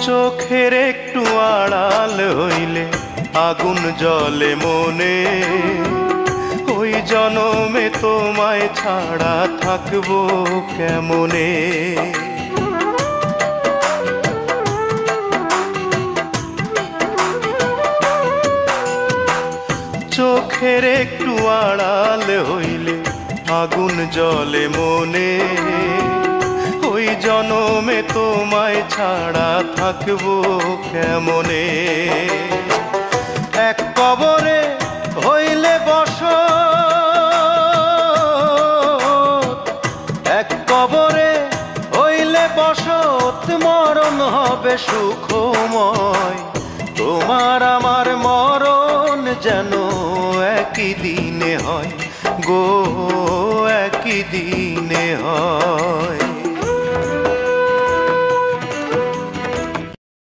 চোখের একটু আড়াল হইলে আগুন জ্বলে মনে, ওই জনমে তোমায় ছাড়া থাকবো কেমনে। চোখের একটু আড়াল হইলে আগুন জ্বলে মনে, ওই জনমে তোমায় ছাড়া থাকবো কেমনে। এক কবরে হইলে বসত, এক কবরে হইলে বসত, মরণ হবে সুখময়। তোমার আমার মরণ যেন একই দিনে হয় গো, একই দিনে হয়।